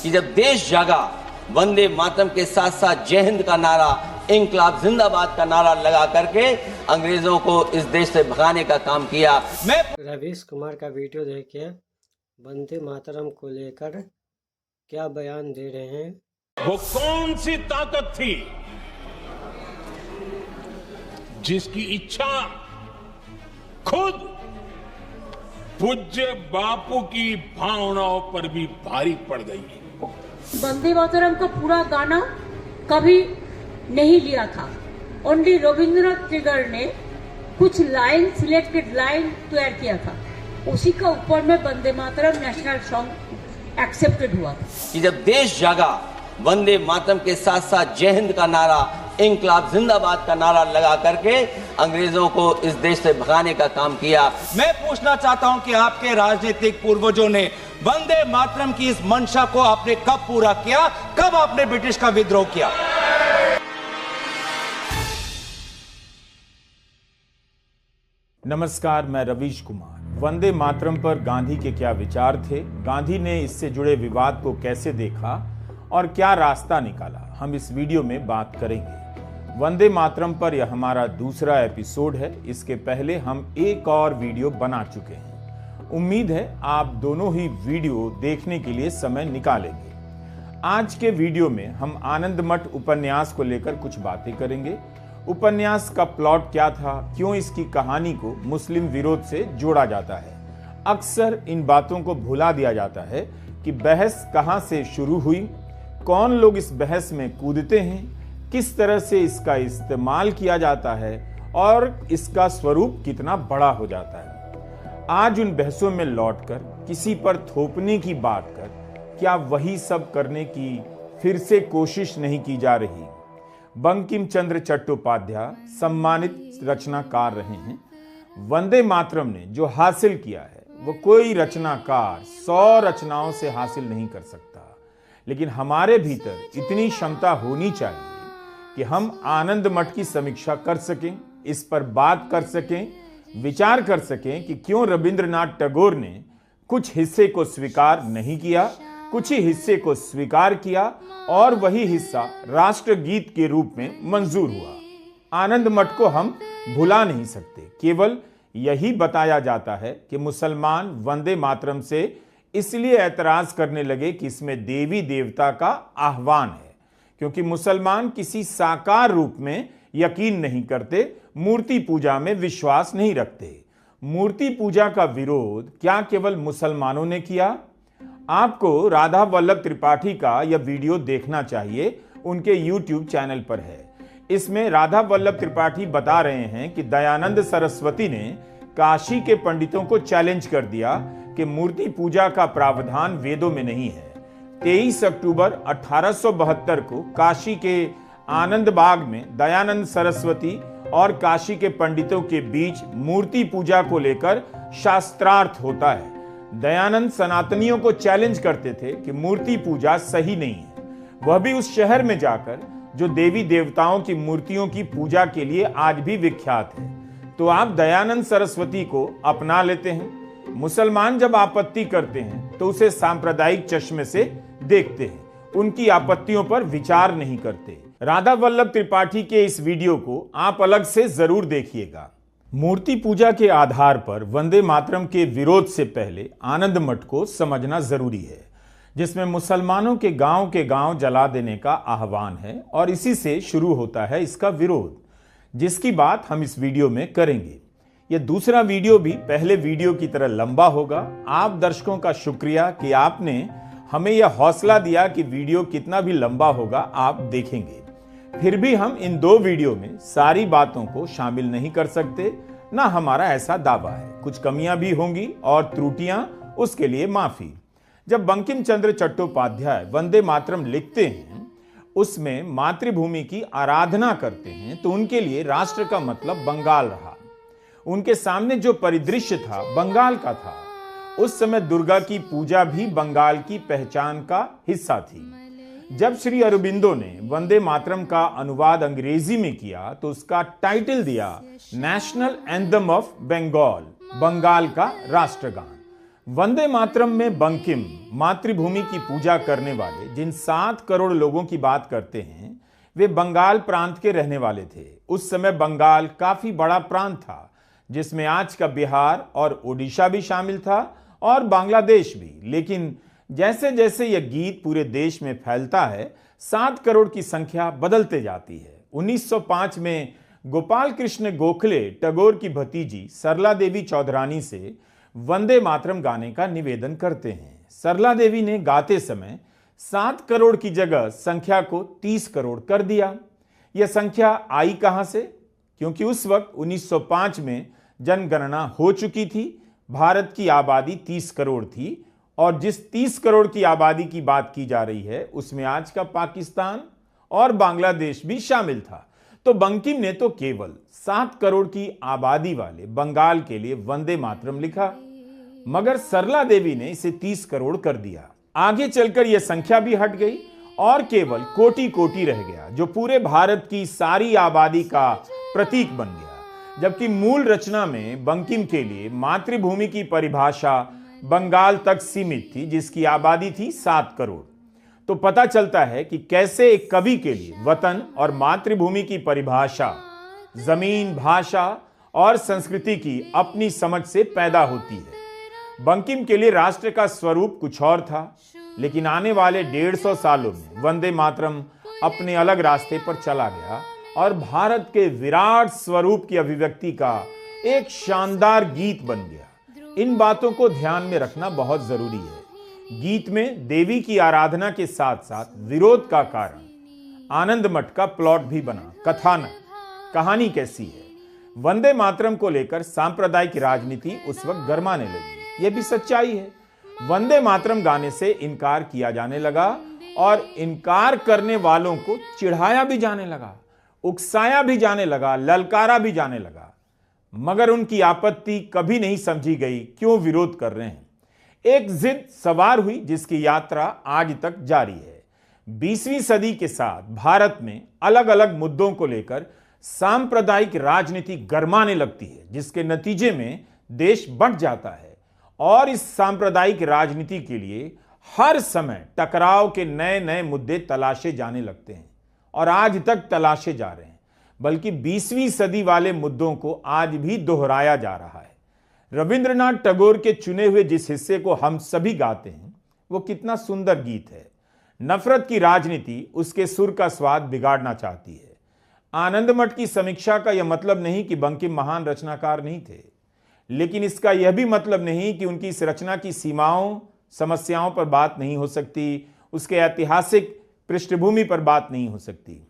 कि जब देश जागा, वंदे मातरम के साथ साथ जय हिंद का नारा, इंकलाब जिंदाबाद का नारा लगा करके अंग्रेजों को इस देश से भगाने का काम किया। मैं रवीश कुमार का वीडियो देखिए, वंदे मातरम को लेकर क्या बयान दे रहे हैं। वो कौन सी ताकत थी जिसकी इच्छा खुद पूज्य बापू की भावनाओं पर भी भारी पड़ गई। वंदे मातरम का पूरा गाना कभी नहीं लिया था। ओनली रविंद्रनाथ टैगोर ने कुछ लाइन, सिलेक्टेड लाइन तैयार किया था, उसी का ऊपर में Vande Mataram national song accepted हुआ कि जब देश जागा, वंदे मातरम के साथ साथ जय हिंद का नारा, इंकलाब जिंदाबाद का नारा लगा करके अंग्रेजों को इस देश से भगाने का काम किया। मैं पूछना चाहता हूं कि आपके राजनीतिक पूर्वजों ने वंदे मातरम की इस मंशा को आपने कब पूरा किया, कब आपने ब्रिटिश का विद्रोह किया? नमस्कार, मैं रवीश कुमार। वंदे मातरम पर गांधी के क्या विचार थे, गांधी ने इससे जुड़े विवाद को कैसे देखा और क्या रास्ता निकाला, हम इस वीडियो में बात करेंगे। वंदे मातरम पर यह हमारा दूसरा एपिसोड है। इसके पहले हम एक और वीडियो बना चुके हैं। उम्मीद है आप दोनों ही वीडियो देखने के लिए समय निकालेंगे। आज के वीडियो में हम आनंद मठ उपन्यास को लेकर कुछ बातें करेंगे। उपन्यास का प्लॉट क्या था, क्यों इसकी कहानी को मुस्लिम विरोध से जोड़ा जाता है। अक्सर इन बातों को भुला दिया जाता है कि बहस कहां से शुरू हुई, कौन लोग इस बहस में कूदते हैं, किस तरह से इसका इस्तेमाल किया जाता है और इसका स्वरूप कितना बड़ा हो जाता है। आज उन बहसों में लौटकर किसी पर थोपने की बात कर क्या वही सब करने की फिर से कोशिश नहीं की जा रही। बंकिम चंद्र चट्टोपाध्याय सम्मानित रचनाकार रहे हैं। वंदे मातरम ने जो हासिल किया है वो कोई रचनाकार 100 रचनाओं से हासिल नहीं कर सकता, लेकिन हमारे भीतर इतनी क्षमता होनी चाहिए कि हम आनंद मठ की समीक्षा कर सकें, इस पर बात कर सकें, विचार कर सकें कि क्यों रविंद्रनाथ टैगोर ने कुछ हिस्से को स्वीकार नहीं किया, कुछ ही हिस्से को स्वीकार किया और वही हिस्सा राष्ट्रगीत के रूप में मंजूर हुआ। आनंद मठ को हम भुला नहीं सकते। केवल यही बताया जाता है कि मुसलमान वंदे मातरम से इसलिए ऐतराज करने लगे कि इसमें देवी देवता का आह्वान है, क्योंकि मुसलमान किसी साकार रूप में यकीन नहीं करते, मूर्ति पूजा में विश्वास नहीं रखते। मूर्ति पूजा का विरोध क्या केवल मुसलमानों ने किया? आपको राधा वल्लभ त्रिपाठी का यह वीडियो देखना चाहिए, उनके YouTube चैनल पर है। इसमें राधा वल्लभ त्रिपाठी बता रहे हैं कि दयानंद सरस्वती ने काशी के पंडितों को चैलेंज कर दिया कि मूर्ति पूजा का प्रावधान वेदों में नहीं है। 23 अक्टूबर 1872 को काशी के आनंद बाग में दयानंद सरस्वती और काशी के पंडितों के बीच मूर्ति पूजा को लेकर शास्त्रार्थ होता है। दयानंद सनातनियों को चैलेंज करते थे कि मूर्ति पूजा सही नहीं है, वह भी उस शहर में जाकर जो देवी देवताओं की मूर्तियों की पूजा के लिए आज भी विख्यात है। तो आप दयानंद सरस्वती को अपना लेते हैं। मुसलमान जब आपत्ति करते हैं तो उसे सांप्रदायिक चश्मे से देखते हैं, उनकी आपत्तियों पर विचार नहीं करते। राधा वल्लभ त्रिपाठी के इस वीडियो को आप अलग से जरूर देखिएगा। मूर्ति पूजा के आधार पर वंदे मातरम के विरोध से पहले आनंद मठ को समझना जरूरी है, जिसमें मुसलमानों के गांव जला देने का आह्वान है और इसी से शुरू होता है इसका विरोध, जिसकी बात हम इस वीडियो में करेंगे। यह दूसरा वीडियो भी पहले वीडियो की तरह लंबा होगा। आप दर्शकों का शुक्रिया कि आपने हमें यह हौसला दिया कि वीडियो कितना भी लंबा होगा आप देखेंगे। फिर भी हम इन दो वीडियो में सारी बातों को शामिल नहीं कर सकते, ना हमारा ऐसा दावा है। कुछ कमियां भी होंगी और त्रुटियां, उसके लिए माफी। जब बंकिम चंद्र चट्टोपाध्याय वंदे मातरम लिखते हैं, उसमें मातृभूमि की आराधना करते हैं, तो उनके लिए राष्ट्र का मतलब बंगाल रहा। उनके सामने जो परिदृश्य था बंगाल का था। उस समय दुर्गा की पूजा भी बंगाल की पहचान का हिस्सा थी। जब श्री अरबिंदो ने वंदे मातरम का अनुवाद अंग्रेजी में किया तो उसका टाइटल दिया national anthem of Bengal, Bengal का राष्ट्रगान। वंदे मातरम में बंकिम मातृभूमि की पूजा करने वाले जिन 7 करोड़ लोगों की बात करते हैं वे बंगाल प्रांत के रहने वाले थे। उस समय बंगाल काफी बड़ा प्रांत था जिसमें आज का बिहार और ओडिशा भी शामिल था और बांग्लादेश भी। लेकिन जैसे जैसे यह गीत पूरे देश में फैलता है 7 करोड़ की संख्या बदलते जाती है। 1905 में गोपाल कृष्ण गोखले टैगोर की भतीजी सरला देवी चौधरानी से वंदे मातरम गाने का निवेदन करते हैं। सरला देवी ने गाते समय 7 करोड़ की जगह संख्या को 30 करोड़ कर दिया। यह संख्या आई कहां से? क्योंकि उस वक्त 1905 में जनगणना हो चुकी थी। भारत की आबादी 30 करोड़ थी और जिस 30 करोड़ की आबादी की बात की जा रही है उसमें आज का पाकिस्तान और बांग्लादेश भी शामिल था। तो बंकिम ने तो केवल 7 करोड़ की आबादी वाले बंगाल के लिए वंदे मातरम लिखा, मगर सरला देवी ने इसे 30 करोड़ कर दिया। आगे चलकर यह संख्या भी हट गई और केवल कोटि कोटि रह गया, जो पूरे भारत की सारी आबादी का प्रतीक बन गया। जबकि मूल रचना में बंकिम के लिए मातृभूमि की परिभाषा बंगाल तक सीमित थी, जिसकी आबादी थी 7 करोड़। तो पता चलता है कि कैसे एक कवि के लिए वतन और मातृभूमि की परिभाषा जमीन, भाषा और संस्कृति की अपनी समझ से पैदा होती है। बंकिम के लिए राष्ट्र का स्वरूप कुछ और था, लेकिन आने वाले 150 सालों में वंदे मातरम अपने अलग रास्ते पर चला गया और भारत के विराट स्वरूप की अभिव्यक्ति का एक शानदार गीत बन गया। इन बातों को ध्यान में रखना बहुत जरूरी है। गीत में देवी की आराधना के साथ साथ विरोध का कारण आनंद मठ का प्लॉट भी बना। कथानक, कहानी कैसी है? वंदे मातरम को लेकर सांप्रदायिक राजनीति उस वक्त गरमाने लगी। यह भी सच्चाई है। वंदे मातरम गाने से इनकार किया जाने लगा और इनकार करने वालों को चिढ़ाया भी जाने लगा, उकसाया भी जाने लगा, ललकारा भी जाने लगा, मगर उनकी आपत्ति कभी नहीं समझी गई। क्यों विरोध कर रहे हैं? एक जिद सवार हुई जिसकी यात्रा आज तक जारी है। 20वीं सदी के साथ भारत में अलग अलग मुद्दों को लेकर सांप्रदायिक राजनीति गरमाने लगती है, जिसके नतीजे में देश बंट जाता है और इस सांप्रदायिक राजनीति के लिए हर समय टकराव के नए नए मुद्दे तलाशे जाने लगते हैं और आज तक तलाशे जा रहे हैं। बल्कि 20वीं सदी वाले मुद्दों को आज भी दोहराया जा रहा है। रविंद्रनाथ टैगोर के चुने हुए जिस हिस्से को हम सभी गाते हैं वो कितना सुंदर गीत है। नफरत की राजनीति उसके सुर का स्वाद बिगाड़ना चाहती है। आनंद मठ की समीक्षा का यह मतलब नहीं कि बंकिम महान रचनाकार नहीं थे, लेकिन इसका यह भी मतलब नहीं कि उनकी इस रचना की सीमाओं, समस्याओं पर बात नहीं हो सकती, उसके ऐतिहासिक पृष्ठभूमि पर बात नहीं हो सकती।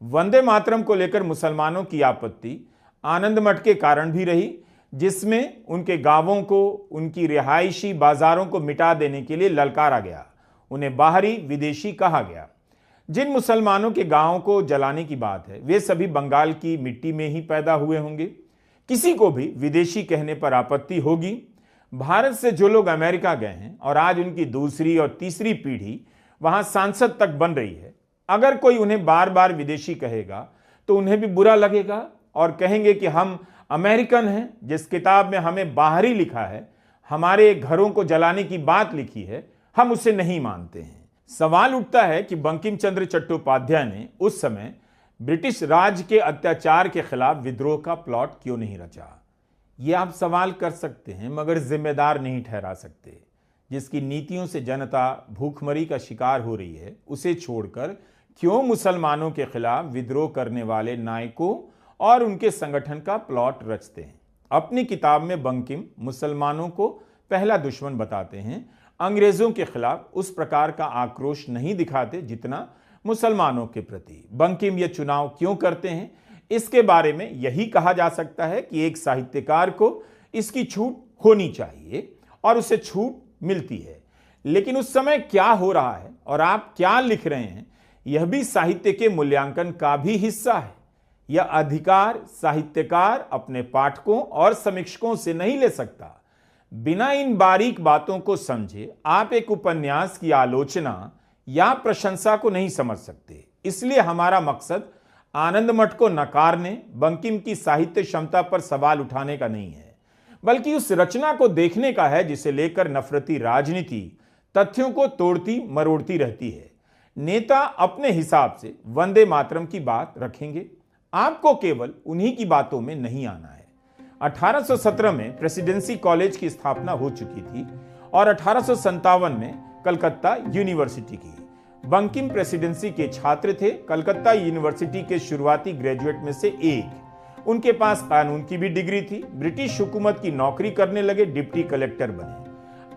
वंदे मातरम को लेकर मुसलमानों की आपत्ति आनंद मठ के कारण भी रही, जिसमें उनके गांवों को, उनकी रिहायशी बाजारों को मिटा देने के लिए ललकारा गया। उन्हें बाहरी विदेशी कहा गया। जिन मुसलमानों के गांवों को जलाने की बात है वे सभी बंगाल की मिट्टी में ही पैदा हुए होंगे। किसी को भी विदेशी कहने पर आपत्ति होगी। भारत से जो लोग अमेरिका गए हैं और आज उनकी दूसरी और तीसरी पीढ़ी वहां सांसद तक बन रही है, अगर कोई उन्हें बार बार विदेशी कहेगा तो उन्हें भी बुरा लगेगा और कहेंगे कि हम अमेरिकन हैं। जिस किताब में हमें बाहरी लिखा है, हमारे घरों को जलाने की बात लिखी है, हम उसे नहीं मानते हैं। सवाल उठता है कि बंकिम चंद्र चट्टोपाध्याय ने उस समय ब्रिटिश राज के अत्याचार के खिलाफ विद्रोह का प्लॉट क्यों नहीं रचा? ये आप सवाल कर सकते हैं, मगर जिम्मेदार नहीं ठहरा सकते। जिसकी नीतियों से जनता भूखमरी का शिकार हो रही है, उसे छोड़कर क्यों मुसलमानों के खिलाफ विद्रोह करने वाले नायकों और उनके संगठन का प्लॉट रचते हैं? अपनी किताब में बंकिम मुसलमानों को पहला दुश्मन बताते हैं। अंग्रेजों के खिलाफ उस प्रकार का आक्रोश नहीं दिखाते जितना मुसलमानों के प्रति। बंकिम यह चुनाव क्यों करते हैं? इसके बारे में यही कहा जा सकता है कि एक साहित्यकार को इसकी छूट होनी चाहिए और उसे छूट मिलती है। लेकिन उस समय क्या हो रहा है और आप क्या लिख रहे हैं, यह भी साहित्य के मूल्यांकन का भी हिस्सा है। यह अधिकार साहित्यकार अपने पाठकों और समीक्षकों से नहीं ले सकता। बिना इन बारीक बातों को समझे आप एक उपन्यास की आलोचना या प्रशंसा को नहीं समझ सकते। इसलिए हमारा मकसद आनंद मठ को नकारने, बंकिम की साहित्य क्षमता पर सवाल उठाने का नहीं है, बल्कि उस रचना को देखने का है जिसे लेकर नफरती राजनीति तथ्यों को तोड़ती मरोड़ती रहती है। नेता अपने हिसाब से वंदे मातरम की बात रखेंगे, आपको केवल उन्हीं की बातों में नहीं आना है। 1817 में प्रेसिडेंसी कॉलेज की स्थापना हो चुकी थी और 1857 में कलकत्ता यूनिवर्सिटी की। बंकिम प्रेसिडेंसी के छात्र थे, कलकत्ता यूनिवर्सिटी के शुरुआती ग्रेजुएट में से एक। उनके पास कानून की भी डिग्री थी। ब्रिटिश हुकूमत की नौकरी करने लगे, डिप्टी कलेक्टर बने।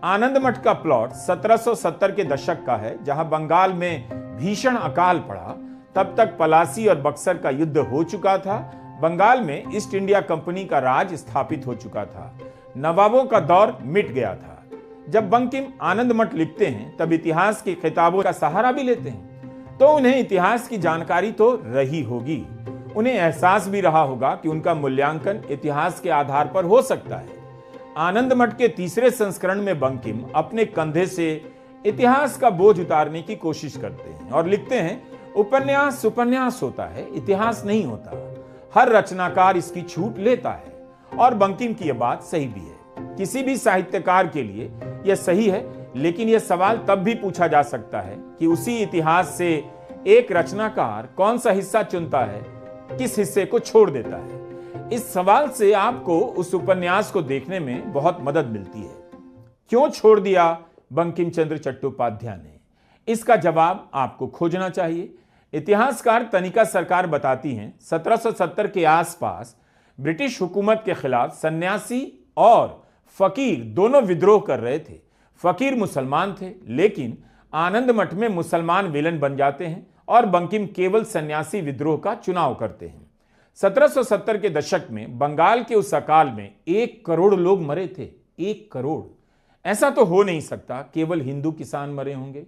आनंद मठ का प्लॉट 1770 के दशक का है, जहां बंगाल में भीषण अकाल पड़ा। तब तक पलासी और बक्सर का युद्ध हो चुका था। बंगाल में ईस्ट इंडिया कंपनी का राज स्थापित हो चुका था। नवाबों का दौर मिट गया था। जब बंकिम आनंद मठ लिखते हैं तब इतिहास की किताबों का सहारा भी लेते हैं, तो उन्हें इतिहास की जानकारी तो रही होगी। उन्हें एहसास भी रहा होगा कि उनका मूल्यांकन इतिहास के आधार पर हो सकता है। आनंद मठ के तीसरे संस्करण में बंकिम अपने कंधे से इतिहास का बोझ उतारने की कोशिश करते हैं और लिखते हैं, उपन्यास उपन्यास होता है, इतिहास नहीं होता। हर रचनाकार इसकी छूट लेता है और बंकिम की यह बात सही भी है। किसी भी साहित्यकार के लिए यह सही है, लेकिन यह सवाल तब भी पूछा जा सकता है कि उसी इतिहास से एक रचनाकार कौन सा हिस्सा चुनता है, किस हिस्से को छोड़ देता है। इस सवाल से आपको उस उपन्यास को देखने में बहुत मदद मिलती है। क्यों छोड़ दिया बंकिम चंद्र चट्टोपाध्याय ने? इसका जवाब आपको खोजना चाहिए। इतिहासकार तनिका सरकार बताती हैं, 1770 के आसपास ब्रिटिश हुकूमत के खिलाफ सन्यासी और फकीर दोनों विद्रोह कर रहे थे। फकीर मुसलमान थे, लेकिन आनंद मठ में मुसलमान विलन बन जाते हैं और बंकिम केवल सन्यासी विद्रोह का चुनाव करते हैं। 1770 के दशक में बंगाल के उस अकाल में 1 करोड़ लोग मरे थे। 1 करोड़। ऐसा तो हो नहीं सकता केवल हिंदू किसान मरे होंगे,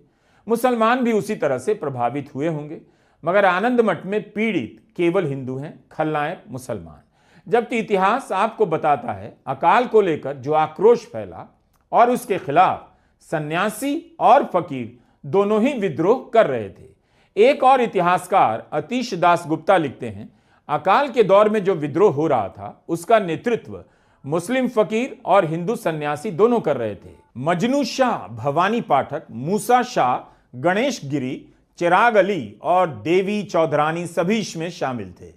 मुसलमान भी उसी तरह से प्रभावित हुए होंगे। मगर आनंद मठ में पीड़ित केवल हिंदू हैं, खलनायक मुसलमान। जबकि इतिहास आपको बताता है अकाल को लेकर जो आक्रोश फैला और उसके खिलाफ सन्यासी और फकीर दोनों ही विद्रोह कर रहे थे। एक और इतिहासकार अतीश दास गुप्ता लिखते हैं, अकाल के दौर में जो विद्रोह हो रहा था उसका नेतृत्व मुस्लिम फकीर और हिंदू सन्यासी दोनों कर रहे थे। मजनू शाह, भवानी पाठक, मूसा शाह, गणेश गिरी, चिराग अली और देवी चौधरानी सभी इसमें शामिल थे।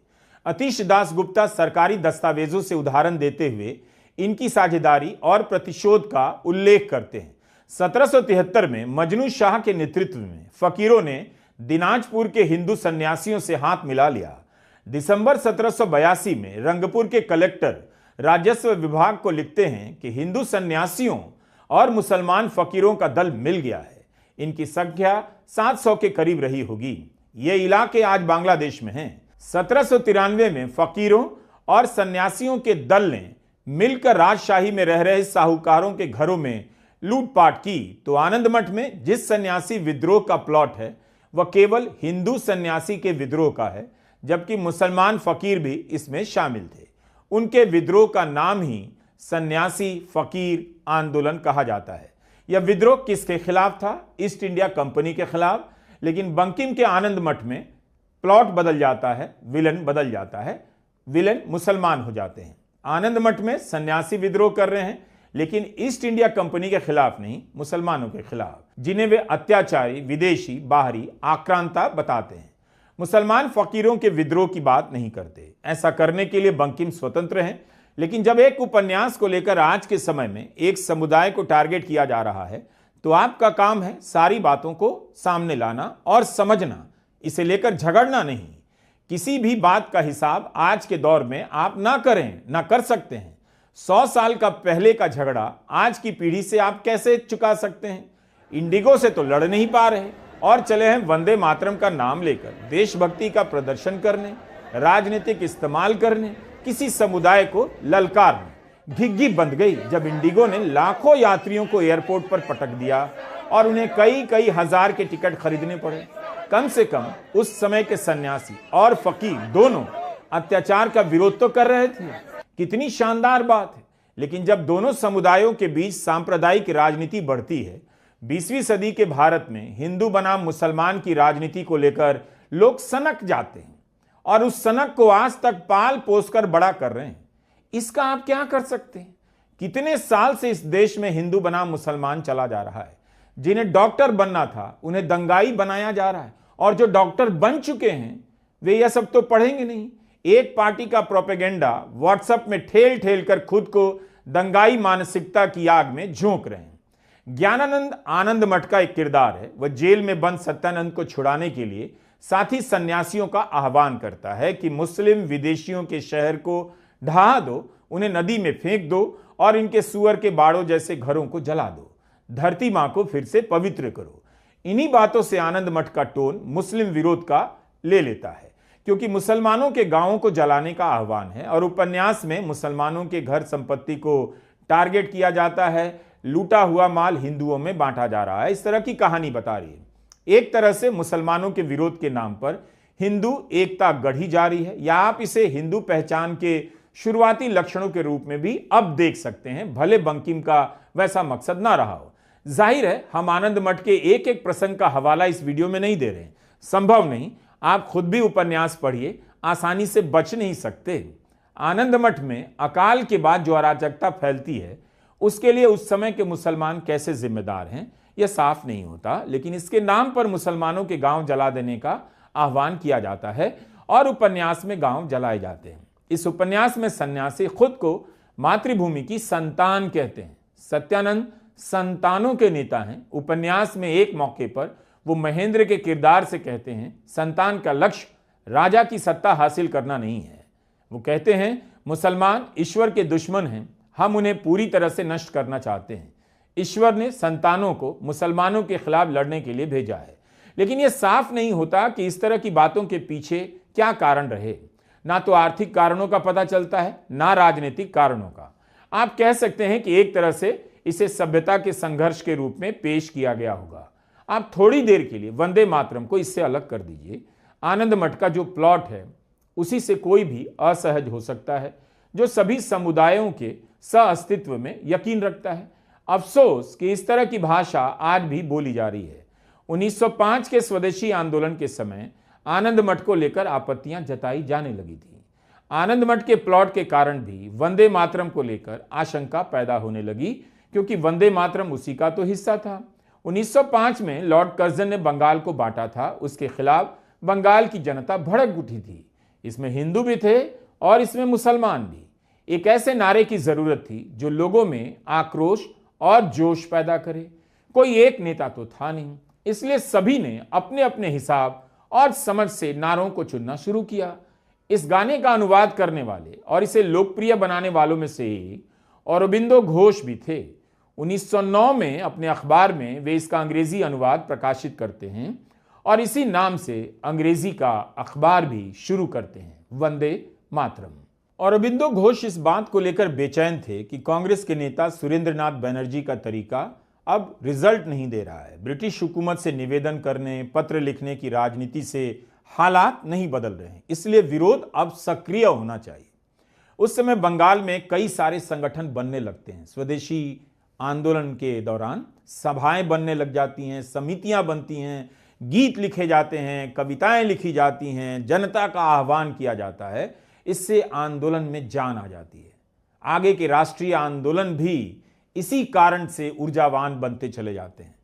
अतीश दास गुप्ता सरकारी दस्तावेजों से उदाहरण देते हुए इनकी साझेदारी और प्रतिशोध का उल्लेख करते हैं। 1773 में मजनू शाह के नेतृत्व में फकीरों ने दिनाजपुर के हिंदू सन्यासियों से हाथ मिला लिया। दिसंबर 1782 में रंगपुर के कलेक्टर राजस्व विभाग को लिखते हैं कि हिंदू सन्यासियों और मुसलमान फकीरों का दल मिल गया है। इनकी संख्या 700 के करीब रही होगी। ये इलाके आज बांग्लादेश में हैं। 1793 में फकीरों और सन्यासियों के दल ने मिलकर राजशाही में रह रहे साहूकारों के घरों में लूटपाट की, तो आनंद मठ में जिस सन्यासी विद्रोह का प्लॉट है वह केवल हिंदू सन्यासी के विद्रोह का है, जबकि मुसलमान फकीर भी इसमें शामिल थे। उनके विद्रोह का नाम ही सन्यासी फकीर आंदोलन कहा जाता है। यह विद्रोह किसके खिलाफ था? ईस्ट इंडिया कंपनी के खिलाफ। लेकिन बंकिम के आनंद मठ में प्लॉट बदल जाता है, विलन बदल जाता है, विलन मुसलमान हो जाते हैं। आनंद मठ में सन्यासी विद्रोह कर रहे हैं, लेकिन ईस्ट इंडिया कंपनी के खिलाफ नहीं, मुसलमानों के खिलाफ, जिन्हें वे अत्याचारी, विदेशी, बाहरी, आक्रांता बताते हैं। मुसलमान फकीरों के विद्रोह की बात नहीं करते। ऐसा करने के लिए बंकिम स्वतंत्र हैं। लेकिन जब एक उपन्यास को लेकर आज के समय में एक समुदाय को टारगेट किया जा रहा है, तो आपका काम है सारी बातों को सामने लाना और समझना, इसे लेकर झगड़ना नहीं। किसी भी बात का हिसाब आज के दौर में आप ना करें, ना कर सकते हैं। 100 साल का पहले का झगड़ा आज की पीढ़ी से आप कैसे चुका सकते हैं? इंडिगो से तो लड़ नहीं पा रहे और चले हैं वंदे मातरम का नाम लेकर देशभक्ति का प्रदर्शन करने, राजनीतिक इस्तेमाल करने, किसी समुदाय को ललकारने। घिग्गी बंध गई जब इंडिगो ने लाखों यात्रियों को एयरपोर्ट पर पटक दिया और उन्हें कई हजार के टिकट खरीदने पड़े। कम से कम उस समय के सन्यासी और फकीर दोनों अत्याचार का विरोध तो कर रहे थे। कितनी शानदार बात है। लेकिन जब दोनों समुदायों के बीच सांप्रदायिक राजनीति बढ़ती है, 20वीं सदी के भारत में हिंदू बनाम मुसलमान की राजनीति को लेकर लोग सनक जाते हैं और उस सनक को आज तक पाल पोस कर बड़ा कर रहे हैं। इसका आप क्या कर सकते हैं? कितने साल से इस देश में हिंदू बनाम मुसलमान चला जा रहा है। जिन्हें डॉक्टर बनना था उन्हें दंगाई बनाया जा रहा है, और जो डॉक्टर बन चुके हैं वे यह सब तो पढ़ेंगे नहीं। एक पार्टी का प्रोपेगेंडा व्हाट्सएप में ठेल ठेल कर खुद को दंगाई मानसिकता की आग में झोंक रहे हैं। ज्ञानानंद आनंद मठ का एक किरदार है। वह जेल में बंद सत्यानंद को छुड़ाने के लिए साथी सन्यासियों का आह्वान करता है कि मुस्लिम विदेशियों के शहर को ढहा दो, उन्हें नदी में फेंक दो और इनके सुअर के बाड़ों जैसे घरों को जला दो, धरती मां को फिर से पवित्र करो। इन्हीं बातों से आनंद मठ का टोन मुस्लिम विरोध का ले लेता है, क्योंकि मुसलमानों के गांवों को जलाने का आह्वान है और उपन्यास में मुसलमानों के घर संपत्ति को टारगेट किया जाता है, लूटा हुआ माल हिंदुओं में बांटा जा रहा है। इस तरह की कहानी बता रही है। एक तरह से मुसलमानों के विरोध के नाम पर हिंदू एकता गढ़ी जा रही है, या आप इसे हिंदू पहचान के शुरुआती लक्षणों के रूप में भी अब देख सकते हैं, भले बंकिम का वैसा मकसद ना रहा हो। जाहिर है हम आनंद मठ के एक एक प्रसंग का हवाला इस वीडियो में नहीं दे रहे हैं, संभव नहीं। आप खुद भी उपन्यास पढ़िए, आसानी से बच नहीं सकते। आनंद मठ में अकाल के बाद जो अराजकता फैलती है उसके लिए उस समय के मुसलमान कैसे जिम्मेदार हैं यह साफ नहीं होता, लेकिन इसके नाम पर मुसलमानों के गांव जला देने का आह्वान किया जाता है और उपन्यास में गांव जलाए जाते हैं। इस उपन्यास में सन्यासी खुद को मातृभूमि की संतान कहते हैं। सत्यानंद संतानों के नेता हैं। उपन्यास में एक मौके पर वो महेंद्र के किरदार से कहते हैं, संतान का लक्ष्य राजा की सत्ता हासिल करना नहीं है। वो कहते हैं मुसलमान ईश्वर के दुश्मन हैं, हम उन्हें पूरी तरह से नष्ट करना चाहते हैं। ईश्वर ने संतानों को मुसलमानों के खिलाफ लड़ने के लिए भेजा है। लेकिन यह साफ नहीं होता कि इस तरह की बातों के पीछे क्या कारण रहे। ना तो आर्थिक कारणों का पता चलता है, ना राजनीतिक कारणों का। आप कह सकते हैं कि एक तरह से इसे सभ्यता के संघर्ष के रूप में पेश किया गया होगा। आप थोड़ी देर के लिए वंदे मातरम को इससे अलग कर दीजिए। आनंद मठ का जो प्लॉट है उसी से कोई भी असहज हो सकता है, जो सभी समुदायों के सह-अस्तित्व में यकीन रखता है। अफसोस कि इस तरह की भाषा आज भी बोली जा रही है। 1905 के स्वदेशी आंदोलन के समय आनंद मठ को लेकर आपत्तियां जताई जाने लगी थी। आनंद मठ के प्लॉट के कारण भी वंदे मातरम को लेकर आशंका पैदा होने लगी, क्योंकि वंदे मातरम उसी का तो हिस्सा था। 1905 में लॉर्ड कर्जन ने बंगाल को बांटा था, उसके खिलाफ बंगाल की जनता भड़क उठी थी। इसमें हिंदू भी थे और इसमें मुसलमान भी। एक ऐसे नारे की जरूरत थी जो लोगों में आक्रोश और जोश पैदा करे। कोई एक नेता तो था नहीं, इसलिए सभी ने अपने अपने हिसाब और समझ से नारों को चुनना शुरू किया। इस गाने का अनुवाद करने वाले और इसे लोकप्रिय बनाने वालों में से एक अरबिंदो घोष भी थे। 1909 में अपने अखबार में वे इसका अंग्रेजी अनुवाद प्रकाशित करते हैं और इसी नाम से अंग्रेजी का अखबार भी शुरू करते हैं, वंदे मातरम। अरबिंदो घोष इस बात को लेकर बेचैन थे कि कांग्रेस के नेता सुरेंद्रनाथ बनर्जी का तरीका अब रिजल्ट नहीं दे रहा है। ब्रिटिश हुकूमत से निवेदन करने, पत्र लिखने की राजनीति से हालात नहीं बदल रहे हैं, इसलिए विरोध अब सक्रिय होना चाहिए। उस समय बंगाल में कई सारे संगठन बनने लगते हैं। स्वदेशी आंदोलन के दौरान सभाएं बनने लग जाती हैं, समितियां बनती हैं, गीत लिखे जाते हैं, कविताएं लिखी जाती हैं, जनता का आह्वान किया जाता है। इससे आंदोलन में जान आ जाती है। आगे के राष्ट्रीय आंदोलन भी इसी कारण से ऊर्जावान बनते चले जाते हैं।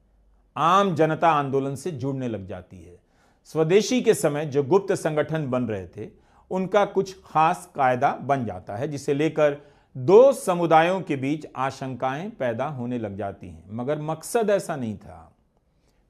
आम जनता आंदोलन से जुड़ने लग जाती है। स्वदेशी के समय जो गुप्त संगठन बन रहे थे उनका कुछ खास कायदा बन जाता है, जिसे लेकर दो समुदायों के बीच आशंकाएं पैदा होने लग जाती हैं। मगर मकसद ऐसा नहीं था।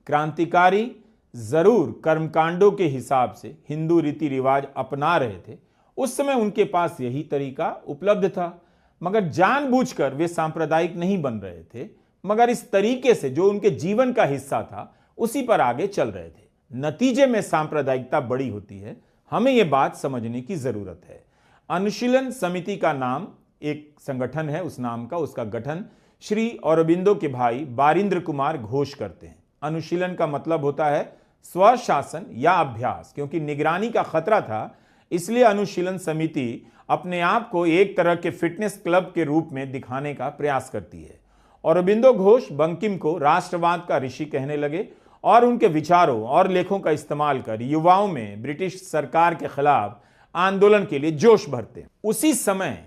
क्रांतिकारी जरूर कर्मकांडों के हिसाब से हिंदू रीति रिवाज अपना रहे थे, उस समय उनके पास यही तरीका उपलब्ध था, मगर जानबूझकर वे सांप्रदायिक नहीं बन रहे थे, मगर इस तरीके से जो उनके जीवन का हिस्सा था उसी पर आगे चल रहे थे। नतीजे में सांप्रदायिकता बड़ी होती है, हमें यह बात समझने की जरूरत है। अनुशीलन समिति का नाम एक संगठन है, उस नाम का उसका गठन श्री अरबिंदो के भाई बारिंद्र कुमार घोष करते हैं। अनुशीलन का मतलब होता है स्वशासन या अभ्यास। क्योंकि निगरानी का खतरा था, इसलिए अनुशीलन समिति अपने आप को एक तरह के फिटनेस क्लब के रूप में दिखाने का प्रयास करती है। अरबिंदो घोष बंकिम को राष्ट्रवाद का ऋषि कहने लगे और उनके विचारों और लेखों का इस्तेमाल कर युवाओं में ब्रिटिश सरकार के खिलाफ आंदोलन के लिए जोश भरते। उसी समय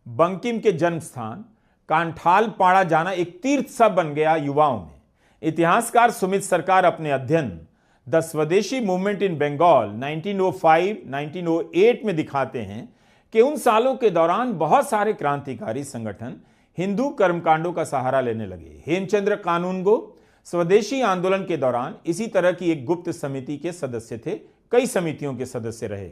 बंकिम के जन्म स्थान कांठाल पाड़ा जाना एक तीर्थ सा बन गया युवाओं में। इतिहासकार सुमित सरकार अपने अध्ययन द स्वदेशी मूवमेंट इन बंगाल 1905-1908 में दिखाते हैं कि उन सालों के दौरान बहुत सारे क्रांतिकारी संगठन हिंदू कर्मकांडों का सहारा लेने लगे। हेमचंद्र कानूनगो स्वदेशी आंदोलन के दौरान इसी तरह की एक गुप्त समिति के सदस्य थे, कई समितियों के सदस्य रहे।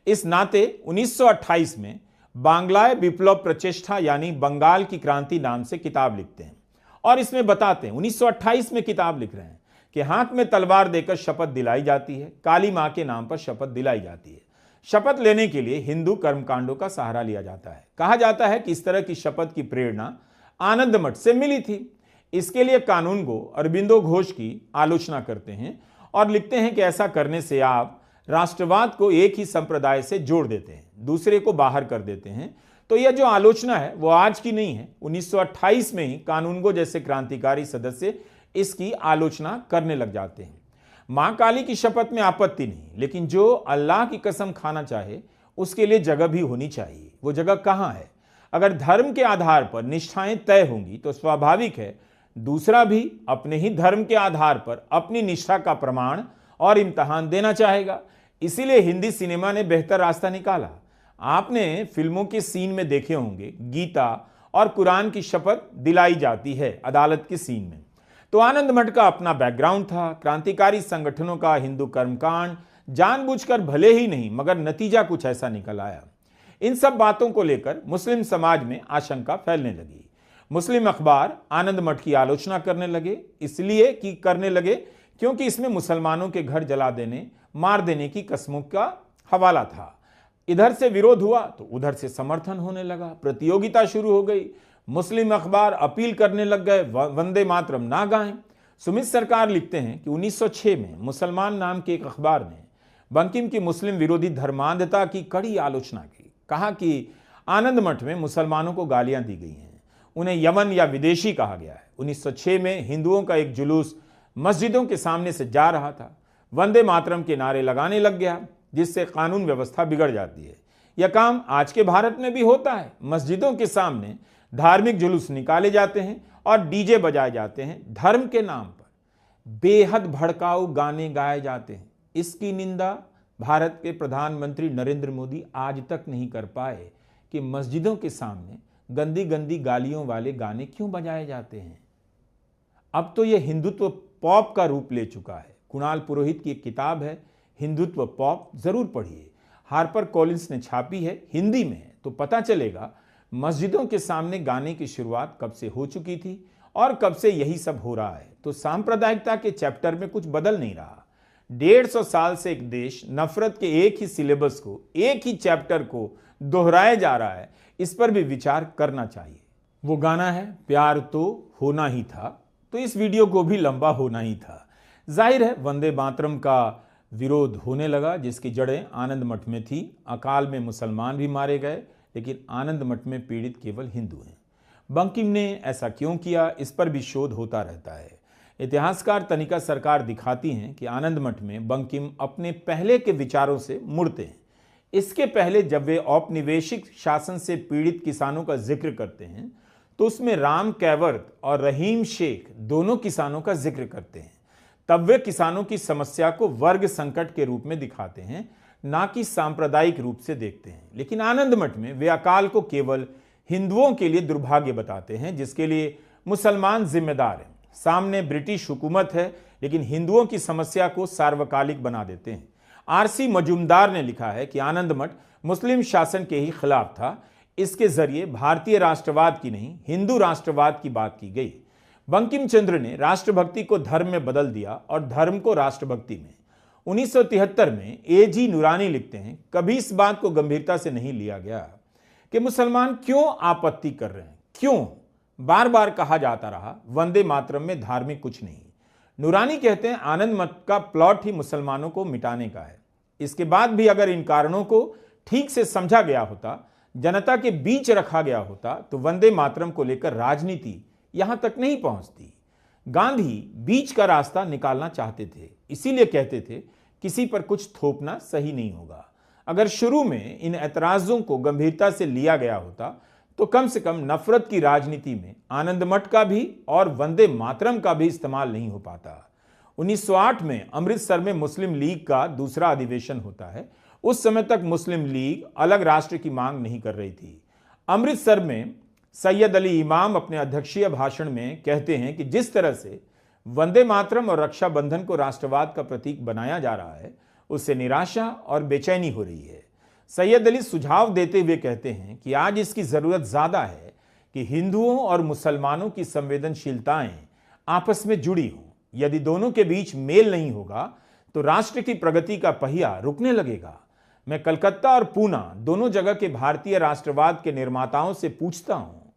इस नाते 1928 में बांग्लाय विप्लव प्रचेष्टा यानी बंगाल की क्रांति नाम से किताब लिखते हैं और इसमें बताते हैं 1928 में किताब लिख रहे हैं कि हाथ में तलवार देकर शपथ दिलाई जाती है, काली मां के नाम पर शपथ दिलाई जाती है। शपथ लेने के लिए हिंदू कर्मकांडों का सहारा लिया जाता है। कहा जाता है कि इस तरह की शपथ की प्रेरणा आनंद मठ से मिली थी। इसके लिए कानूनगो अरबिंदो घोष की आलोचना करते हैं और लिखते हैं कि ऐसा करने से आप राष्ट्रवाद को एक ही संप्रदाय से जोड़ देते हैं, दूसरे को बाहर कर देते हैं। तो यह जो आलोचना है वो आज की नहीं है। 1928 में ही कानूनगो जैसे क्रांतिकारी सदस्य इसकी आलोचना करने लग जाते हैं। मां काली की शपथ में आपत्ति नहीं, लेकिन जो अल्लाह की कसम खाना चाहे उसके लिए जगह भी होनी चाहिए। वो जगह कहां है? अगर धर्म के आधार पर निष्ठाएं तय होंगी तो स्वाभाविक है दूसरा भी अपने ही धर्म के आधार पर अपनी निष्ठा का प्रमाण और इम्तहान देना चाहेगा। इसीलिए हिंदी सिनेमा ने बेहतर रास्ता निकाला। आपने फिल्मों के सीन में देखे होंगे गीता और कुरान की शपथ दिलाई जाती है अदालत के सीन में। तो आनंद मठ का अपना बैकग्राउंड था, क्रांतिकारी संगठनों का हिंदू कर्मकांड, जानबूझकर भले ही नहीं मगर नतीजा कुछ ऐसा निकल आया। इन सब बातों को लेकर मुस्लिम समाज में आशंका फैलने लगी। मुस्लिम अखबार आनंद मठ की आलोचना करने लगे, इसलिए कि करने लगे क्योंकि इसमें मुसलमानों के घर जला देने, मार देने की कस्मों का हवाला था। इधर से विरोध हुआ तो उधर से समर्थन होने लगा, प्रतियोगिता शुरू हो गई। मुस्लिम अखबार अपील करने लग गए वंदे मातरम ना गाएं। सुमित सरकार लिखते हैं कि 1906 में मुसलमान नाम के एक अखबार ने बंकिम की मुस्लिम विरोधी धर्मांधता की कड़ी आलोचना की। कहा कि आनंद मठ में मुसलमानों को गालियां दी गई हैं, उन्हें यमन या विदेशी कहा गया है। 1906 में हिंदुओं का एक जुलूस मस्जिदों के सामने से जा रहा था, वंदे मातरम के नारे लगाने लग गया, जिससे कानून व्यवस्था बिगड़ जाती है। यह काम आज के भारत में भी होता है। मस्जिदों के सामने धार्मिक जुलूस निकाले जाते हैं और डीजे बजाए जाते हैं, धर्म के नाम पर बेहद भड़काऊ गाने गाए जाते हैं। इसकी निंदा भारत के प्रधानमंत्री नरेंद्र मोदी आज तक नहीं कर पाए कि मस्जिदों के सामने गंदी गंदी गालियों वाले गाने क्यों बजाए जाते हैं। अब तो यह हिंदुत्व पॉप का रूप ले चुका है। कुणाल पुरोहित की एक किताब है हिंदुत्व पॉप, जरूर पढ़िए, हार्पर कॉलिंस ने छापी है, हिंदी में है, तो पता चलेगा मस्जिदों के सामने गाने की शुरुआत कब से हो चुकी थी और कब से यही सब हो रहा है। तो सांप्रदायिकता के चैप्टर में कुछ बदल नहीं रहा। 150 साल से एक देश नफरत के एक ही सिलेबस को, एक ही चैप्टर को दोहराया जा रहा है, इस पर भी विचार करना चाहिए। वो गाना है प्यार तो होना ही था, तो इस वीडियो को भी लंबा होना ही था। जाहिर है वंदे मातरम का विरोध होने लगा, जिसकी जड़ें आनंद मठ में थी। अकाल में मुसलमान भी मारे गए, लेकिन आनंद मठ में पीड़ित केवल हिंदू हैं। बंकिम ने ऐसा क्यों किया, इस पर भी शोध होता रहता है। इतिहासकार तनिका सरकार दिखाती हैं कि आनंद मठ में बंकिम अपने पहले के विचारों से मुड़ते हैं। इसके पहले जब वे औपनिवेशिक शासन से पीड़ित किसानों का जिक्र करते हैं तो उसमें राम कैवर्त और रहीम शेख दोनों किसानों का जिक्र करते हैं। तब वे किसानों की समस्या को वर्ग संकट के रूप में दिखाते हैं, ना कि सांप्रदायिक रूप से देखते हैं। लेकिन आनंद मठ में वे अकाल को केवल हिंदुओं के लिए दुर्भाग्य बताते हैं, जिसके लिए मुसलमान जिम्मेदार हैं। सामने ब्रिटिश हुकूमत है, लेकिन हिंदुओं की समस्या को सार्वकालिक बना देते हैं। आरसी मजूमदार ने लिखा है कि आनंद मठ मुस्लिम शासन के ही खिलाफ था। इसके जरिए भारतीय राष्ट्रवाद की नहीं, हिंदू राष्ट्रवाद की बात की गई। बंकिम चंद्र ने राष्ट्रभक्ति को धर्म में बदल दिया और धर्म को राष्ट्रभक्ति में। 1973 में एजी नुरानी लिखते हैं, कभी इस बात को गंभीरता से नहीं लिया गया कि मुसलमान क्यों आपत्ति कर रहे हैं, क्यों बार बार कहा जाता रहा वंदे मातरम में धार्मिक कुछ नहीं। नुरानी कहते हैं आनंद मठ का प्लॉट ही मुसलमानों को मिटाने का है। इसके बाद भी अगर इन कारणों को ठीक से समझा गया होता, जनता के बीच रखा गया होता, तो वंदे मातरम को लेकर राजनीति यहां तक नहीं पहुंचती। गांधी बीच का रास्ता निकालना चाहते थे, इसीलिए कहते थे किसी पर कुछ थोपना सही नहीं होगा। अगर शुरू में इन ऐतराजों को गंभीरता से लिया गया होता तो कम से कम नफरत की राजनीति में आनंद मठ का भी और वंदे मातरम का भी इस्तेमाल नहीं हो पाता। 1908 में अमृतसर में मुस्लिम लीग का दूसरा अधिवेशन होता है। उस समय तक मुस्लिम लीग अलग राष्ट्र की मांग नहीं कर रही थी। अमृतसर में सैयद अली इमाम अपने अध्यक्षीय भाषण में कहते हैं कि जिस तरह से वंदे मातरम और रक्षाबंधन को राष्ट्रवाद का प्रतीक बनाया जा रहा है, उससे निराशा और बेचैनी हो रही है। सैयद अली सुझाव देते हुए कहते हैं कि आज इसकी जरूरत ज्यादा है कि हिंदुओं और मुसलमानों की संवेदनशीलताएं आपस में जुड़ी हों। यदि दोनों के बीच मेल नहीं होगा तो राष्ट्र की प्रगति का पहिया रुकने लगेगा। मैं कलकत्ता और पूना दोनों जगह के भारतीय राष्ट्रवाद के निर्माताओं से पूछता हूं,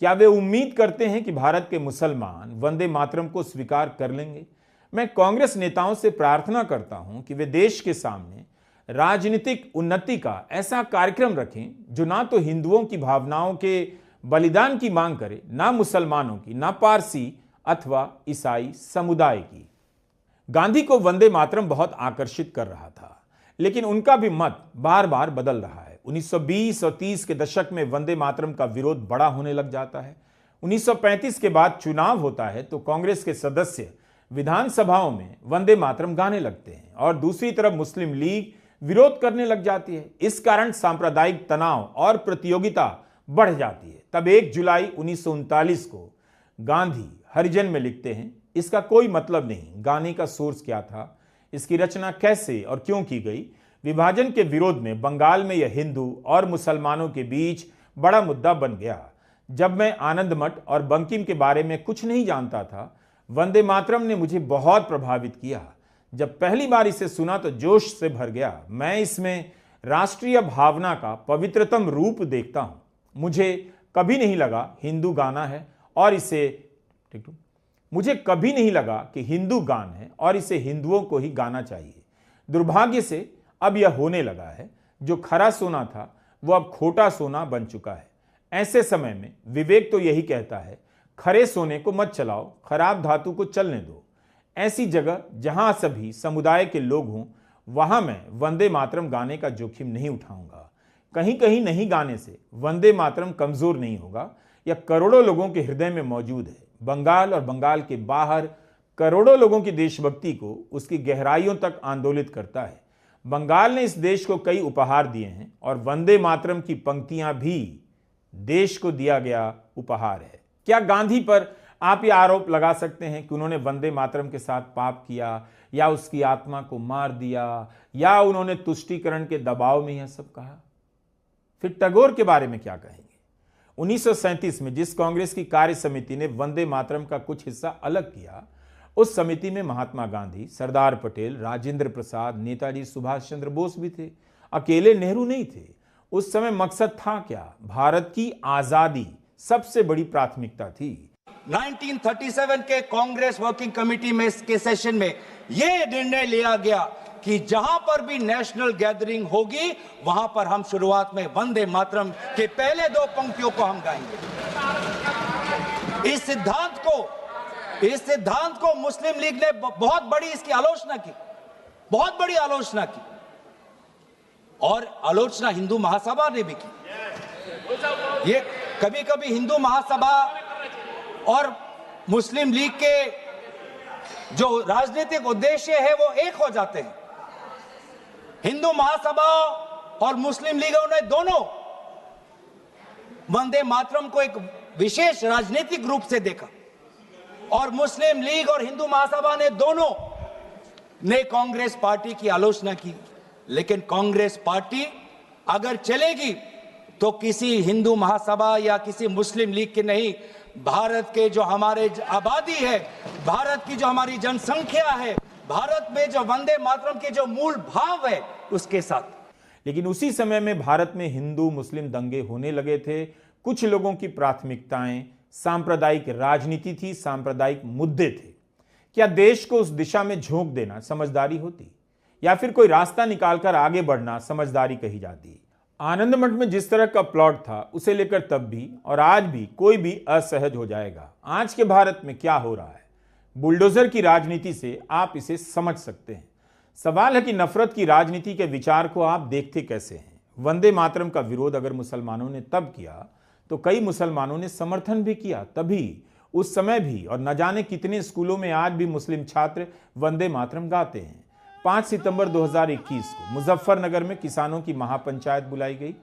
क्या वे उम्मीद करते हैं कि भारत के मुसलमान वंदे मातरम को स्वीकार कर लेंगे? मैं कांग्रेस नेताओं से प्रार्थना करता हूं कि वे देश के सामने राजनीतिक उन्नति का ऐसा कार्यक्रम रखें जो ना तो हिंदुओं की भावनाओं के बलिदान की मांग करे, ना मुसलमानों की, ना पारसी अथवा ईसाई समुदाय की। गांधी को वंदे मातरम बहुत आकर्षित कर रहा था, लेकिन उनका भी मत बार बार बदल रहा है। 1920 और 30 के दशक में वंदे मातरम का विरोध बड़ा होने लग जाता है। 1935 के बाद चुनाव होता है तो कांग्रेस के सदस्य विधानसभाओं में वंदे मातरम गाने लगते हैं और दूसरी तरफ मुस्लिम लीग विरोध करने लग जाती है। इस कारण सांप्रदायिक तनाव और प्रतियोगिता बढ़ जाती है। तब 1 जुलाई 1939 को गांधी हरिजन में लिखते हैं, इसका कोई मतलब नहीं गाने का सोर्स क्या था, इसकी रचना कैसे और क्यों की गई। विभाजन के विरोध में बंगाल में यह हिंदू और मुसलमानों के बीच बड़ा मुद्दा बन गया। जब मैं आनंद मठ और बंकिम के बारे में कुछ नहीं जानता था, वंदे मातरम ने मुझे बहुत प्रभावित किया। जब पहली बार इसे सुना तो जोश से भर गया। मैं इसमें राष्ट्रीय भावना का पवित्रतम रूप देखता हूं। मुझे कभी नहीं लगा हिंदू गाना है और इसे मुझे कभी नहीं लगा कि हिंदू गान है और इसे हिंदुओं को ही गाना चाहिए। दुर्भाग्य से अब यह होने लगा है। जो खरा सोना था वो अब खोटा सोना बन चुका है। ऐसे समय में विवेक तो यही कहता है, खरे सोने को मत चलाओ, खराब धातु को चलने दो। ऐसी जगह जहां सभी समुदाय के लोग हों, वहां मैं वंदे मातरम गाने का जोखिम नहीं उठाऊंगा। कहीं कहीं नहीं गाने से वंदे मातरम कमजोर नहीं होगा। यह करोड़ों लोगों के हृदय में मौजूद है। बंगाल और बंगाल के बाहर करोड़ों लोगों की देशभक्ति को उसकी गहराइयों तक आंदोलित करता है। बंगाल ने इस देश को कई उपहार दिए हैं और वंदे मातरम की पंक्तियां भी देश को दिया गया उपहार है। क्या गांधी पर आप यह आरोप लगा सकते हैं कि उन्होंने वंदे मातरम के साथ पाप किया या उसकी आत्मा को मार दिया या उन्होंने तुष्टीकरण के दबाव में यह सब कहा? फिर टैगोर के बारे में क्या कहेंगे? 1937 में जिस कांग्रेस की कार्य समिति ने वंदे मातरम का कुछ हिस्सा अलग किया, उस समिति में महात्मा गांधी, सरदार पटेल, राजेंद्र प्रसाद, नेताजी सुभाष चंद्र बोस भी थे। अकेले नेहरू नहीं थे। उस समय मकसद था क्या? भारत की आजादी सबसे बड़ी प्राथमिकता थी। 1937 के कांग्रेस वर्किंग कमेटी में के सेशन में यह निर्णय लिया गया कि जहां पर भी नेशनल गैदरिंग होगी वहां पर हम शुरुआत में वंदे मातरम के पहले 2 पंक्तियों को हम गाएंगे। इस सिद्धांत को मुस्लिम लीग ने बहुत बड़ी इसकी आलोचना की, बहुत बड़ी आलोचना की और आलोचना हिंदू महासभा ने भी की। ये कभी कभी हिंदू महासभा और मुस्लिम लीग के जो राजनीतिक उद्देश्य है वो एक हो जाते हैं। हिंदू महासभा और मुस्लिम लीगों ने दोनों वंदे मातरम को एक विशेष राजनीतिक रूप से देखा और मुस्लिम लीग और हिंदू महासभा ने दोनों ने कांग्रेस पार्टी की आलोचना की। लेकिन कांग्रेस पार्टी अगर चलेगी तो किसी हिंदू महासभा या किसी मुस्लिम लीग की नहीं, भारत के जो हमारे आबादी है, भारत की जो हमारी जनसंख्या है, भारत में जो वंदे मातरम के जो मूल भाव है उसके साथ। लेकिन उसी समय में भारत में हिंदू मुस्लिम दंगे होने लगे थे। कुछ लोगों की प्राथमिकताएं सांप्रदायिक राजनीति थी, सांप्रदायिक मुद्दे थे। क्या देश को उस दिशा में झोंक देना समझदारी होती या फिर कोई रास्ता निकालकर आगे बढ़ना समझदारी कही जाती? आनंद मठ में जिस तरह का प्लॉट था उसे लेकर तब भी और आज भी कोई भी असहज हो जाएगा। आज के भारत में क्या हो रहा है, बुलडोजर की राजनीति से आप इसे समझ सकते हैं। सवाल है कि नफरत की राजनीति के विचार को आप देखते कैसे हैं? वंदे मातरम का विरोध अगर मुसलमानों ने तब किया तो कई मुसलमानों ने समर्थन भी किया। तभी उस समय भी और न जाने कितने स्कूलों में आज भी मुस्लिम छात्र वंदे मातरम गाते हैं। 5 सितंबर 2021 को मुजफ्फरनगर में किसानों की महापंचायत बुलाई गई।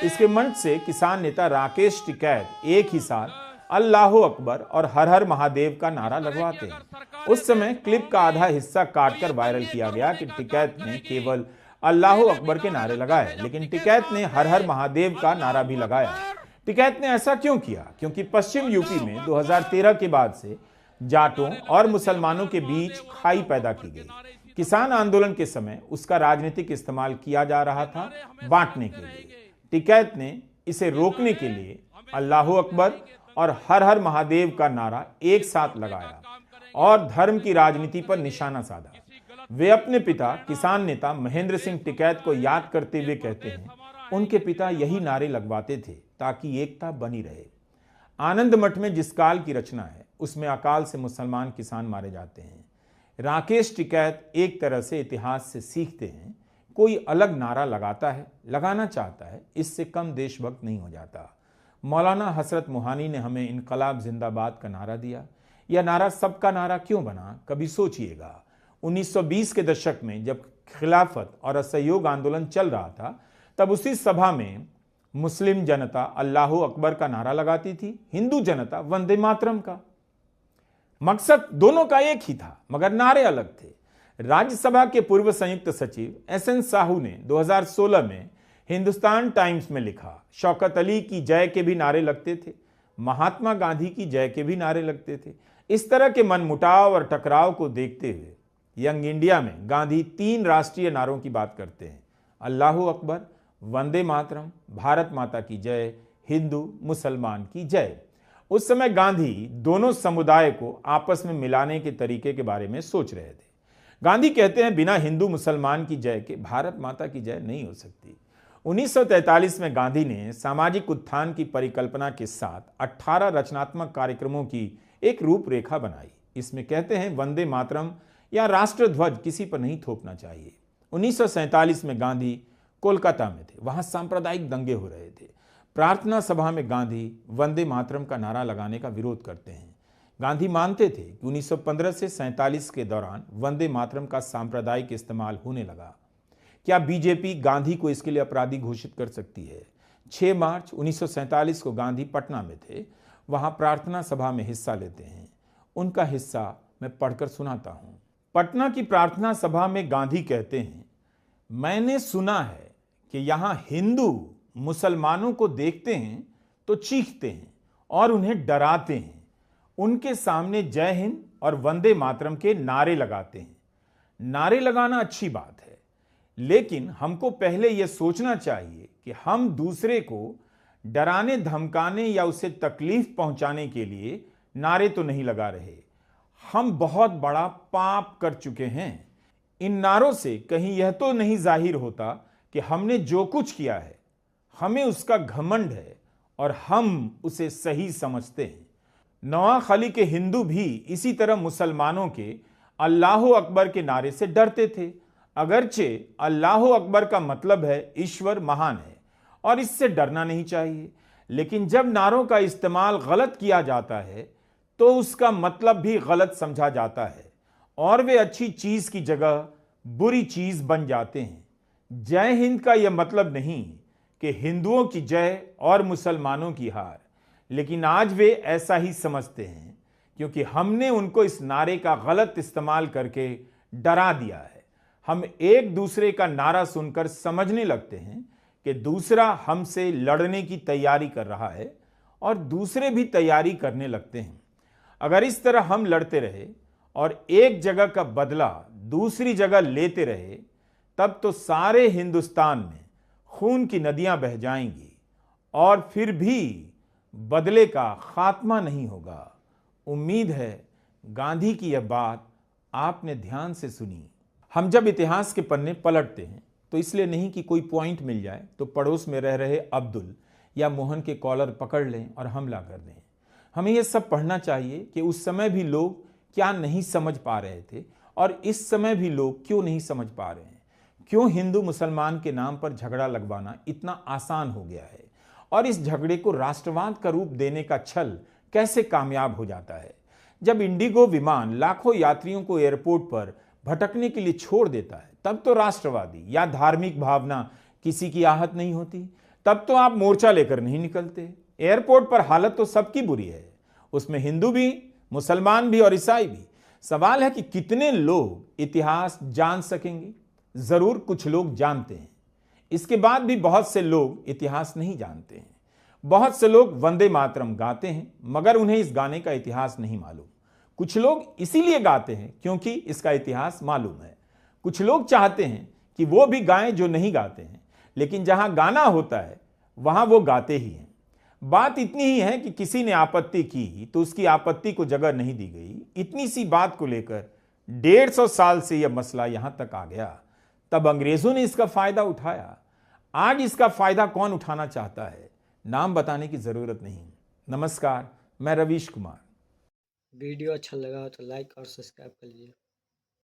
इसके मंच से किसान नेता राकेश टिकैत एक ही साथ अल्लाह अकबर और हर हर महादेव का नारा लगवाते हैं। उस समय क्लिप का आधा हिस्सा काटकर वायरल किया गया कि टिकैत ने केवल अल्लाह अकबर के नारे लगाए, लेकिन टिकैत ने हर हर महादेव का नारा भी लगाया। टिकैत ने ऐसा क्यों किया? क्योंकि पश्चिम यूपी में 2013 के बाद से जाटों और मुसलमानों के बीच खाई पैदा की गई। किसान आंदोलन के समय उसका राजनीतिक इस्तेमाल किया जा रहा था बांटने के लिए। टिकैत ने इसे रोकने के लिए अल्लाह अकबर और हर हर महादेव का नारा एक साथ लगाया और धर्म की राजनीति पर निशाना साधा। वे अपने पिता किसान नेता महेंद्र सिंह टिकैत को याद करते हुए कहते हैं, उनके पिता यही नारे लगवाते थे ताकि एकता बनी रहे। आनंद मठ में जिस काल की रचना है उसमें अकाल से मुसलमान किसान मारे जाते हैं। राकेश टिकैत एक तरह से इतिहास से सीखते हैं, कोई अलग नारा लगाता है, लगाना चाहता है, इससे कम देशभक्त नहीं हो जाता। मौलाना हसरत मोहानी ने हमें इनकलाब जिंदाबाद का नारा दिया। यह नारा सबका नारा क्यों बना, कभी सोचिएगा। 1920 के दशक में जब खिलाफत और असहयोग आंदोलन चल रहा था, तब उसी सभा में मुस्लिम जनता अल्लाह अकबर का नारा लगाती थी, हिंदू जनता वंदे मातरम का। मकसद दोनों का एक ही था, मगर नारे अलग थे। राज्यसभा के पूर्व संयुक्त सचिव एसएन साहू ने 2016 में हिंदुस्तान टाइम्स में लिखा, शौकत अली की जय के भी नारे लगते थे, महात्मा गांधी की जय के भी नारे लगते थे। इस तरह के मनमुटाव और टकराव को देखते हुए यंग इंडिया में गांधी 3 राष्ट्रीय नारों की बात करते हैं, अल्लाह अकबर, वंदे मातरम, भारत माता की जय, हिंदू मुसलमान की जय। उस समय गांधी दोनों समुदाय को आपस में मिलाने के तरीके के बारे में सोच रहे थे। गांधी कहते हैं, बिना हिंदू मुसलमान की जय के भारत माता की जय नहीं हो सकती। 1943 में गांधी ने सामाजिक उत्थान की परिकल्पना के साथ 18 रचनात्मक कार्यक्रमों की एक रूपरेखा बनाई। इसमें कहते हैं, वंदे मातरम या राष्ट्र ध्वज किसी पर नहीं थोपना चाहिए। 1947 में गांधी कोलकाता में थे, वहां सांप्रदायिक दंगे हो रहे थे। प्रार्थना सभा में गांधी वंदे मातरम का नारा लगाने का विरोध करते हैं। गांधी मानते थे कि 1915 से 47 के दौरान वंदे मातरम का सांप्रदायिक इस्तेमाल होने लगा। क्या बीजेपी गांधी को इसके लिए अपराधी घोषित कर सकती है? 6 मार्च 1947 को गांधी पटना में थे, वहां प्रार्थना सभा में हिस्सा लेते हैं। उनका हिस्सा मैं पढ़कर सुनाता हूं। पटना की प्रार्थना सभा में गांधी कहते हैं, मैंने सुना है कि यहां हिंदू मुसलमानों को देखते हैं तो चीखते हैं और उन्हें डराते हैं। उनके सामने जय हिंद और वंदे मातरम के नारे लगाते हैं। नारे लगाना अच्छी बात है, लेकिन हमको पहले यह सोचना चाहिए कि हम दूसरे को डराने धमकाने या उसे तकलीफ पहुंचाने के लिए नारे तो नहीं लगा रहे। हम बहुत बड़ा पाप कर चुके हैं। इन नारों से कहीं यह तो नहीं जाहिर होता कि हमने जो कुछ किया है हमें उसका घमंड है और हम उसे सही समझते हैं। नवाखाली के हिंदू भी इसी तरह मुसलमानों के अल्लाह अकबर के नारे से डरते थे। अगरचे अल्लाह अकबर का मतलब है ईश्वर महान है और इससे डरना नहीं चाहिए, लेकिन जब नारों का इस्तेमाल गलत किया जाता है तो उसका मतलब भी गलत समझा जाता है और वे अच्छी चीज की जगह बुरी चीज बन जाते हैं। जय हिंद का यह मतलब नहीं कि हिंदुओं की जय और मुसलमानों की हार, लेकिन आज वे ऐसा ही समझते हैं क्योंकि हमने उनको इस नारे का गलत इस्तेमाल करके डरा दिया है। हम एक दूसरे का नारा सुनकर समझने लगते हैं कि दूसरा हमसे लड़ने की तैयारी कर रहा है और दूसरे भी तैयारी करने लगते हैं। अगर इस तरह हम लड़ते रहे और एक जगह का बदला दूसरी जगह लेते रहे, तब तो सारे हिंदुस्तान में खून की नदियां बह जाएंगी और फिर भी बदले का खात्मा नहीं होगा। उम्मीद है गांधी की यह बात आपने ध्यान से सुनी। हम जब इतिहास के पन्ने पलटते हैं तो इसलिए नहीं कि कोई पॉइंट मिल जाए तो पड़ोस में रह रहे अब्दुल या मोहन के कॉलर पकड़ लें और हमला कर दें। हमें यह सब पढ़ना चाहिए कि उस समय भी लोग क्या नहीं समझ पा रहे थे और इस समय भी लोग क्यों नहीं समझ पा रहे हैं। क्यों हिंदू मुसलमान के नाम पर झगड़ा लगवाना इतना आसान हो गया है और इस झगड़े को राष्ट्रवाद का रूप देने का छल कैसे कामयाब हो जाता है। जब इंडिगो विमान लाखों यात्रियों को एयरपोर्ट पर भटकने के लिए छोड़ देता है, तब तो राष्ट्रवादी या धार्मिक भावना किसी की आहत नहीं होती। तब तो आप मोर्चा लेकर नहीं निकलते। एयरपोर्ट पर हालत तो सबकी बुरी है, उसमें हिंदू भी, मुसलमान भी और ईसाई भी। सवाल है कि कितने लोग इतिहास जान सकेंगे। जरूर कुछ लोग जानते हैं, इसके बाद भी बहुत से लोग इतिहास नहीं जानते हैं। बहुत से लोग वंदे मातरम गाते हैं, मगर उन्हें इस गाने का इतिहास नहीं मालूम। कुछ लोग इसीलिए गाते हैं क्योंकि इसका इतिहास मालूम है। कुछ लोग चाहते हैं कि वो भी गाएं जो नहीं गाते हैं, लेकिन जहां गाना होता है वहां वो गाते ही हैं। बात इतनी ही है कि किसी ने आपत्ति की तो उसकी आपत्ति को जगह नहीं दी गई। इतनी सी बात को लेकर 150 साल से यह मसला यहां तक आ गया। तब अंग्रेजों ने इसका फायदा उठाया। आज इसका फायदा कौन उठाना चाहता है, नाम बताने की जरूरत नहीं। नमस्कार, मैं रवीश कुमार। वीडियो अच्छा लगा तो लाइक और सब्सक्राइब कर लीजिए।